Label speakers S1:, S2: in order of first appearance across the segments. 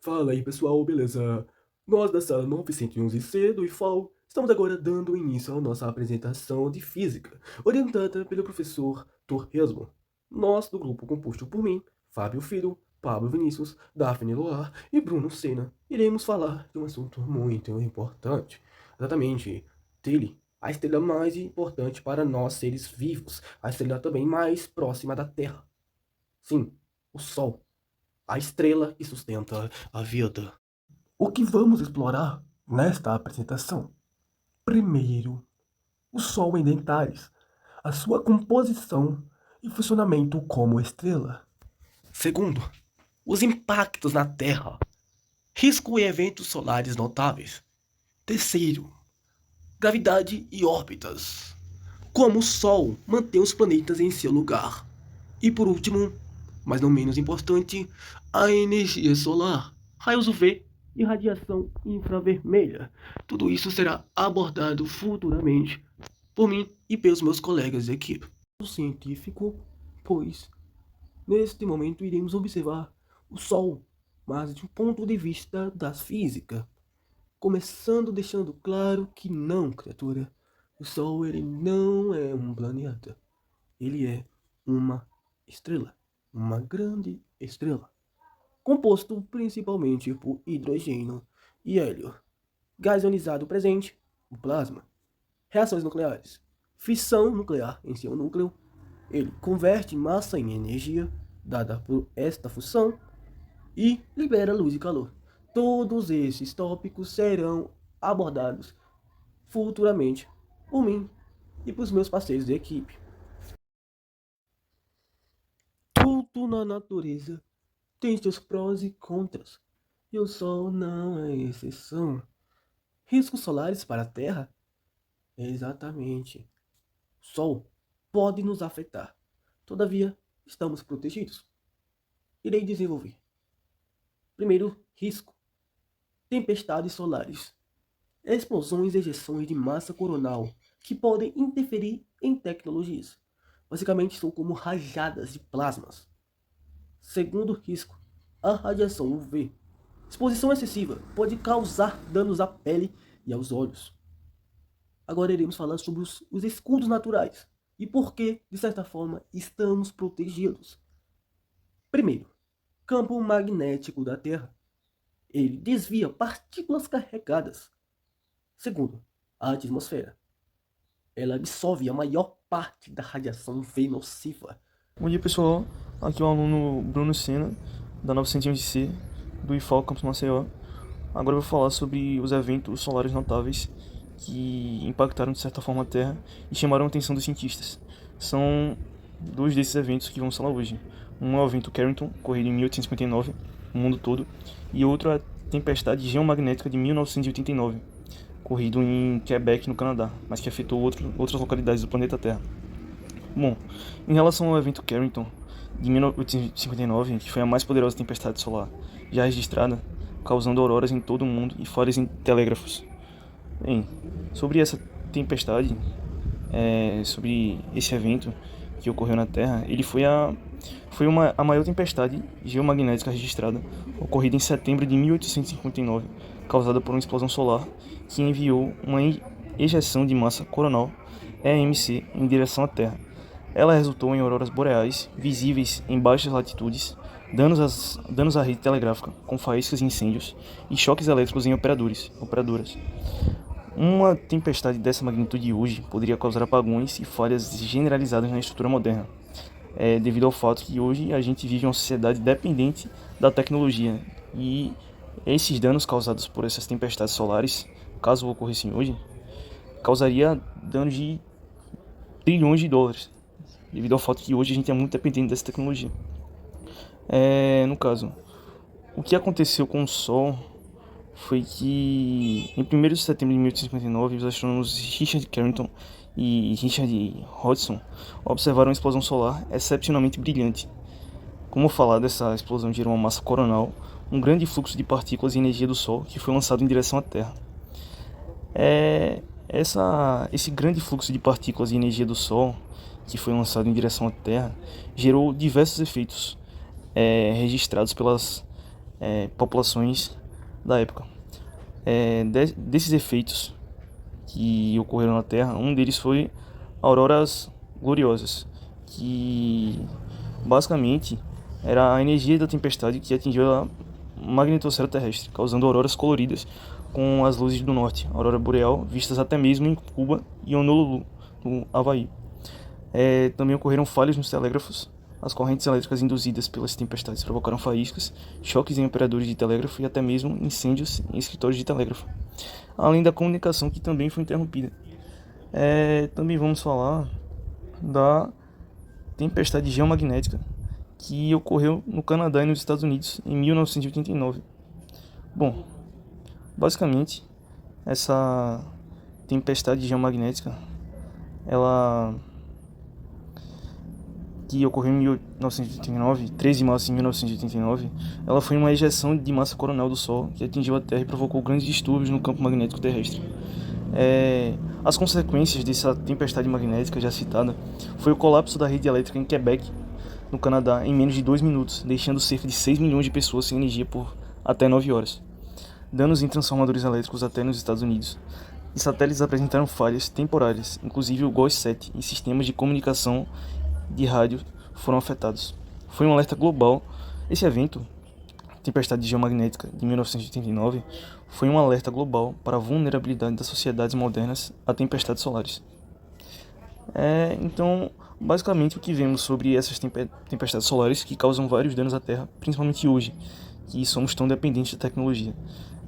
S1: Fala aí pessoal, beleza? Nós da sala 911C do IFAL estamos agora dando início à nossa apresentação de Física, orientada pelo professor Torresmo. Nós do grupo composto por mim, Fábio Filho, Pablo Vinícius, Daphne Loar e Bruno Senna, iremos falar de um assunto muito importante. Exatamente, dele, a estrela mais importante para nós seres vivos, a estrela também mais próxima da Terra. Sim, o Sol. A estrela que sustenta a vida. O que vamos explorar nesta apresentação? Primeiro, o Sol em detalhes, a sua composição e funcionamento como estrela. Segundo, os impactos na Terra, risco e eventos solares notáveis. Terceiro, gravidade e órbitas, como o Sol mantém os planetas em seu lugar. E por último, mas não menos importante, a energia solar, raios UV e radiação infravermelha. Tudo isso será abordado futuramente por mim e pelos meus colegas de equipe. O científico, pois, neste momento iremos observar o Sol, mas de um ponto de vista da física. Começando deixando claro que não, criatura, o Sol ele não é um planeta, ele é uma estrela, uma grande estrela, composto principalmente por hidrogênio e hélio, gás ionizado presente, o plasma, reações nucleares, fissão nuclear em seu núcleo, ele converte massa em energia, dada por esta fusão, e libera luz e calor. Todos esses tópicos serão abordados futuramente por mim e por meus parceiros de equipe. Tudo na natureza tem seus prós e contras, e o Sol não é exceção. Riscos solares para a Terra? Exatamente. O Sol pode nos afetar. Todavia, estamos protegidos. Irei desenvolver. Primeiro, risco. Tempestades solares. Explosões e ejeções de massa coronal que podem interferir em tecnologias. Basicamente, são como rajadas de plasmas. Segundo risco, a radiação UV. Exposição excessiva pode causar danos à pele e aos olhos. Agora iremos falar sobre os escudos naturais e por que, de certa forma, estamos protegidos. Primeiro, campo magnético da Terra. Ele desvia partículas carregadas. Segundo, a atmosfera. Ela absorve a maior parte da radiação UV nociva.
S2: Bom dia pessoal, aqui é o aluno Bruno Senna, da 911C, do IFAL Campus Maceió. Agora eu vou falar sobre os eventos solares notáveis que impactaram de certa forma a Terra e chamaram a atenção dos cientistas. São dois desses eventos que vamos falar hoje. Um é o evento Carrington, ocorrido em 1859, no mundo todo, e outro é a tempestade geomagnética de 1989, ocorrido em Quebec, no Canadá, mas que afetou outras localidades do planeta Terra. Bom, em relação ao evento Carrington de 1859, que foi a mais poderosa tempestade solar já registrada, causando auroras em todo o mundo e falhas em telégrafos. Bem, sobre essa tempestade, sobre esse evento que ocorreu na Terra, ele foi a maior tempestade geomagnética registrada, ocorrida em setembro de 1859, causada por uma explosão solar que enviou uma ejeção de massa coronal, EMC, em direção à Terra. Ela resultou em auroras boreais visíveis em baixas latitudes, danos à rede telegráfica, com faíscas e incêndios, e choques elétricos em operadoras. Uma tempestade dessa magnitude hoje poderia causar apagões e falhas generalizadas na estrutura moderna, devido ao fato que hoje a gente vive uma sociedade dependente da tecnologia, e esses danos causados por essas tempestades solares, caso ocorressem hoje, causaria danos de trilhões de dólares, devido ao fato que hoje a gente é muito dependente dessa tecnologia. No caso, o que aconteceu com o Sol foi que, em 1º de setembro de 1859, os astrônomos Richard Carrington e Richard Hodgson observaram uma explosão solar excepcionalmente brilhante. Como falado, essa explosão gerou uma massa coronal, um grande fluxo de partículas e energia do Sol que foi lançado em direção à Terra. Esse grande fluxo de partículas e energia do Sol que foi lançado em direção à Terra gerou diversos efeitos registrados populações da época. Desses efeitos que ocorreram na Terra, um deles foi auroras gloriosas, que basicamente era a energia da tempestade que atingiu a magnetosfera terrestre, causando auroras coloridas com as luzes do norte, aurora boreal, vistas até mesmo em Cuba e Honolulu, no Havaí. Também ocorreram falhas nos telégrafos. As correntes elétricas induzidas pelas tempestades provocaram faíscas, choques em operadores de telégrafo e até mesmo incêndios em escritórios de telégrafo, além da comunicação que também foi interrompida. Também vamos falar da tempestade geomagnética que ocorreu no Canadá e nos Estados Unidos em 1989. Bom, basicamente, essa tempestade geomagnética, ela que ocorreu em 1989, 13 de março de 1989, ela foi uma ejeção de massa coronal do Sol que atingiu a Terra e provocou grandes distúrbios no campo magnético terrestre. As consequências dessa tempestade magnética já citada foi o colapso da rede elétrica em Quebec, no Canadá, em menos de 2 minutos, deixando cerca de 6 milhões de pessoas sem energia por até 9 horas. Danos em transformadores elétricos até nos Estados Unidos. E satélites apresentaram falhas temporárias, inclusive o GOES-7 e sistemas de comunicação de rádio foram afetados. Foi um alerta global. Esse evento, tempestade geomagnética de 1989, foi um alerta global para a vulnerabilidade das sociedades modernas a tempestades solares. Então, basicamente o que vemos sobre essas tempestades solares que causam vários danos à Terra, principalmente hoje, que somos tão dependentes da tecnologia.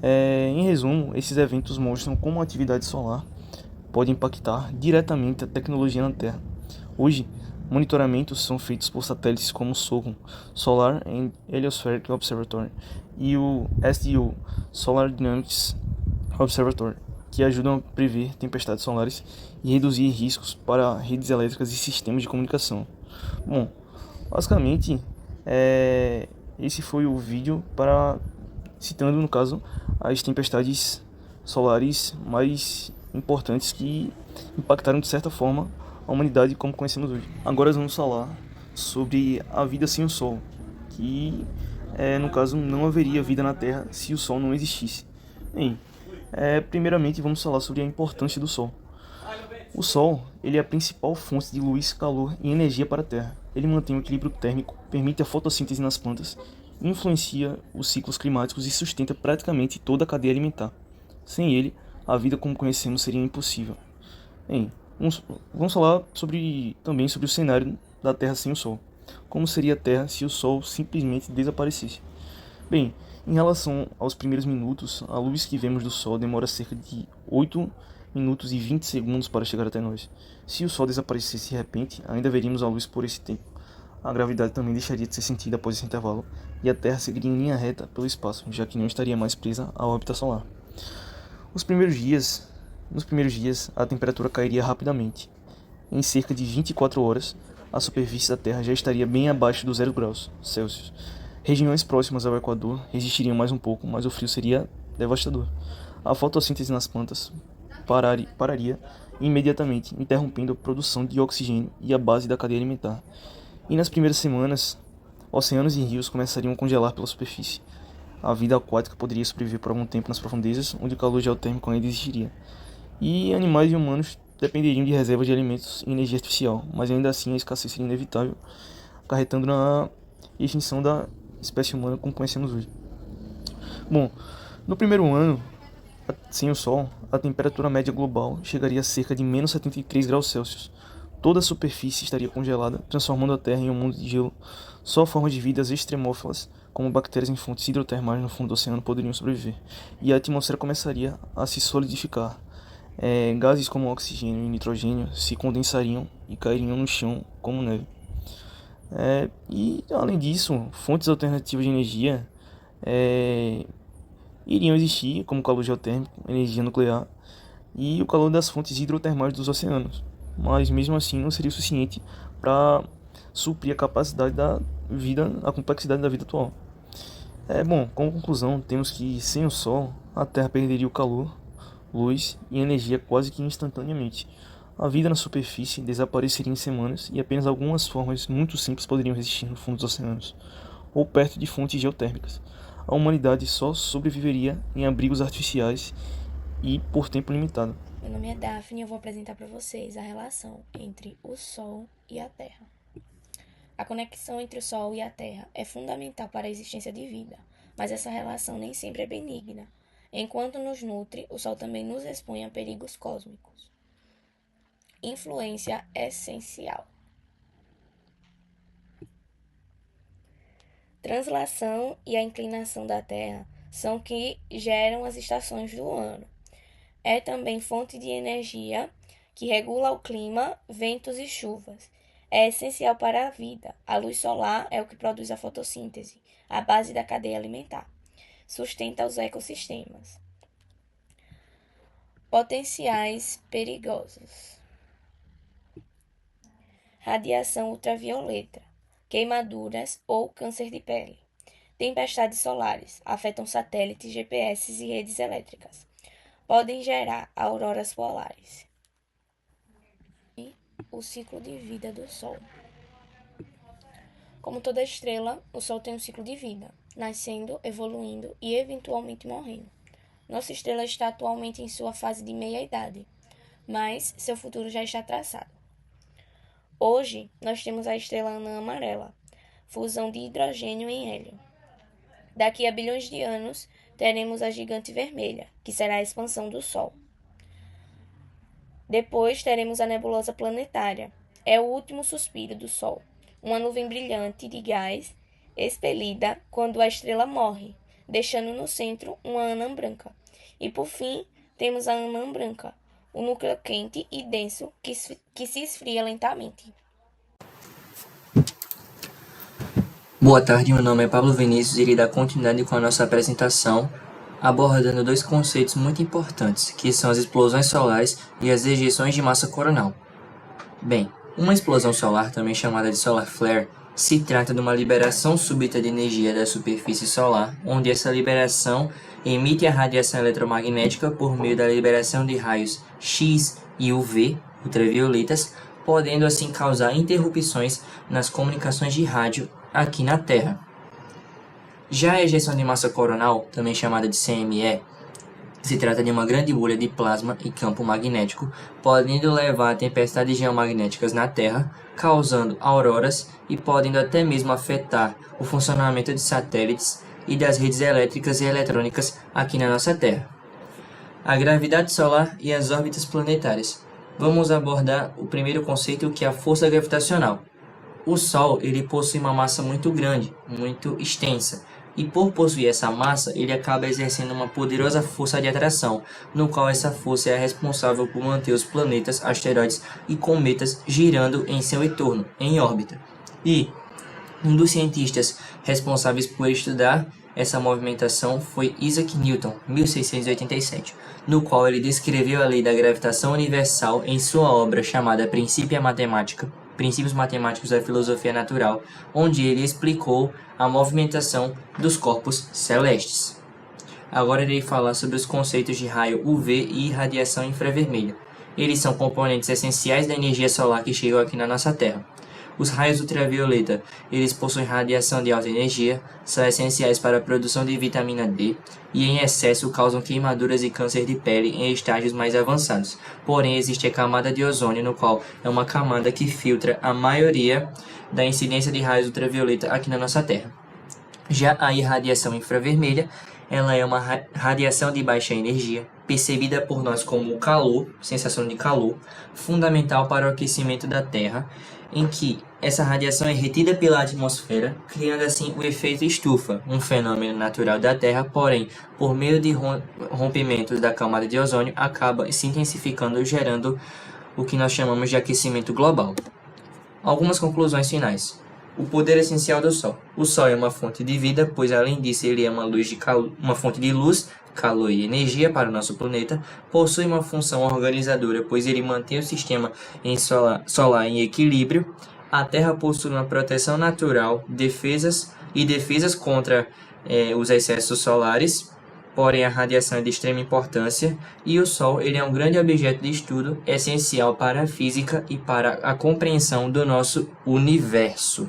S2: Em resumo, esses eventos mostram como a atividade solar pode impactar diretamente a tecnologia na Terra. Hoje, monitoramentos são feitos por satélites como o SOHO, Solar and Heliospheric Observatory, e o SDO, Solar Dynamics Observatory, que ajudam a prever tempestades solares e reduzir riscos para redes elétricas e sistemas de comunicação. Bom, basicamente, esse foi o vídeo citando, no caso, as tempestades solares mais importantes que impactaram de certa forma a humanidade como conhecemos hoje. Agora vamos falar sobre a vida sem o Sol, que no caso não haveria vida na Terra se o Sol não existisse. Bem, primeiramente vamos falar sobre a importância do Sol. O Sol, ele é a principal fonte de luz, calor e energia para a Terra. Ele mantém o equilíbrio térmico, permite a fotossíntese nas plantas, influencia os ciclos climáticos e sustenta praticamente toda a cadeia alimentar. Sem ele, a vida como conhecemos seria impossível. Bem, vamos falar também sobre o cenário da Terra sem o Sol. Como seria a Terra se o Sol simplesmente desaparecesse? Bem, em relação aos primeiros minutos, a luz que vemos do Sol demora cerca de 8 minutos e 20 segundos para chegar até nós. Se o Sol desaparecesse de repente, ainda veríamos a luz por esse tempo. A gravidade também deixaria de ser sentida após esse intervalo, e a Terra seguiria em linha reta pelo espaço, já que não estaria mais presa à órbita solar. Nos primeiros dias, a temperatura cairia rapidamente. Em cerca de 24 horas, a superfície da Terra já estaria bem abaixo dos 0 graus Celsius. Regiões próximas ao Equador resistiriam mais um pouco, mas o frio seria devastador. A fotossíntese nas plantas pararia imediatamente, interrompendo a produção de oxigênio e a base da cadeia alimentar. E nas primeiras semanas, oceanos e rios começariam a congelar pela superfície. A vida aquática poderia sobreviver por algum tempo nas profundezas, onde o calor geotérmico ainda existiria. E animais e humanos dependeriam de reservas de alimentos e energia artificial, mas ainda assim a escassez seria inevitável, acarretando na extinção da espécie humana como conhecemos hoje. Bom, no primeiro ano, sem o Sol, a temperatura média global chegaria a cerca de menos 73 graus Celsius. Toda a superfície estaria congelada, transformando a Terra em um mundo de gelo. Só formas de vidas extremófilas, como bactérias em fontes hidrotermais no fundo do oceano, poderiam sobreviver. E a atmosfera começaria a se solidificar. Gases como oxigênio e nitrogênio se condensariam e cairiam no chão como neve. E, além disso, fontes alternativas de energia iriam existir, como calor geotérmico, energia nuclear e o calor das fontes hidrotermais dos oceanos. Mas mesmo assim não seria o suficiente para suprir a capacidade da vida, a complexidade da vida atual. Bom, como conclusão, temos que sem o Sol, a Terra perderia o calor, luz e energia quase que instantaneamente. A vida na superfície desapareceria em semanas e apenas algumas formas muito simples poderiam resistir no fundo dos oceanos, ou perto de fontes geotérmicas. a humanidade só sobreviveria em abrigos artificiais e por tempo limitado.
S3: Meu nome é Daphne e eu vou apresentar para vocês a relação entre o Sol e a Terra. A conexão entre o Sol e a Terra é fundamental para a existência de vida, mas essa relação nem sempre é benigna. Enquanto nos nutre, o Sol também nos expõe a perigos cósmicos. Influência essencial. Translação e a inclinação da Terra são que geram as estações do ano. É também fonte de energia que regula o clima, ventos e chuvas. É essencial para a vida. A luz solar é o que produz a fotossíntese, a base da cadeia alimentar. Sustenta os ecossistemas. Potenciais perigosos. Radiação ultravioleta, queimaduras ou câncer de pele. Tempestades solares afetam satélites, GPS e redes elétricas. Podem gerar auroras polares. E o ciclo de vida do Sol. Como toda estrela, o Sol tem um ciclo de vida, nascendo, evoluindo e eventualmente morrendo. Nossa estrela está atualmente em sua fase de meia-idade, mas seu futuro já está traçado. Hoje, nós temos a estrela anã amarela, fusão de hidrogênio em hélio. Daqui a bilhões de anos, teremos a gigante vermelha, que será a expansão do Sol. Depois teremos a nebulosa planetária. É o último suspiro do Sol, uma nuvem brilhante de gás expelida quando a estrela morre, deixando no centro uma anã branca. E por fim, temos a anã branca, o núcleo quente e denso que se esfria lentamente.
S4: Boa tarde, meu nome é Pablo Vinícius e irei dar continuidade com a nossa apresentação, abordando dois conceitos muito importantes, que são as explosões solares e as ejeções de massa coronal. Bem, uma explosão solar, também chamada de solar flare, se trata de uma liberação súbita de energia da superfície solar, onde essa liberação emite a radiação eletromagnética por meio da liberação de raios X e UV, ultravioletas, podendo assim causar interrupções nas comunicações de rádio aqui na Terra. Já a ejeção de massa coronal, também chamada de CME, se trata de uma grande bolha de plasma e campo magnético, podendo levar a tempestades geomagnéticas na Terra, causando auroras e podendo até mesmo afetar o funcionamento de satélites e das redes elétricas e eletrônicas aqui na nossa Terra. A gravidade solar e as órbitas planetárias. Vamos abordar o primeiro conceito, que é a força gravitacional. O Sol ele possui uma massa muito grande, muito extensa, e por possuir essa massa, ele acaba exercendo uma poderosa força de atração, no qual essa força é responsável por manter os planetas, asteroides e cometas girando em seu entorno, em órbita. E um dos cientistas responsáveis por estudar essa movimentação foi Isaac Newton, 1687, no qual ele descreveu a lei da gravitação universal em sua obra chamada Princípios Matemáticos da Filosofia Natural, onde ele explicou a movimentação dos corpos celestes. Agora irei falar sobre os conceitos de raio UV e radiação infravermelha. Eles são componentes essenciais da energia solar que chegou aqui na nossa Terra. Os raios ultravioleta, eles possuem radiação de alta energia, são essenciais para a produção de vitamina D e em excesso causam queimaduras e câncer de pele em estágios mais avançados. Porém, existe a camada de ozônio, no qual é uma camada que filtra a maioria da incidência de raios ultravioleta aqui na nossa Terra. Já a irradiação infravermelha, ela é uma radiação de baixa energia, percebida por nós como calor, sensação de calor, fundamental para o aquecimento da Terra, em que essa radiação é retida pela atmosfera, criando assim o efeito estufa, um fenômeno natural da Terra, porém, por meio de rompimentos da camada de ozônio, acaba se intensificando, gerando o que nós chamamos de aquecimento global. Algumas conclusões finais. O poder essencial do Sol. O Sol é uma fonte de vida, pois além disso ele é uma fonte de luz, calor e energia para o nosso planeta, possui uma função organizadora, pois ele mantém o sistema solar em equilíbrio. A Terra possui uma proteção natural, defesas contra os excessos solares, porém a radiação é de extrema importância, e o Sol ele é um grande objeto de estudo essencial para a física e para a compreensão do nosso universo.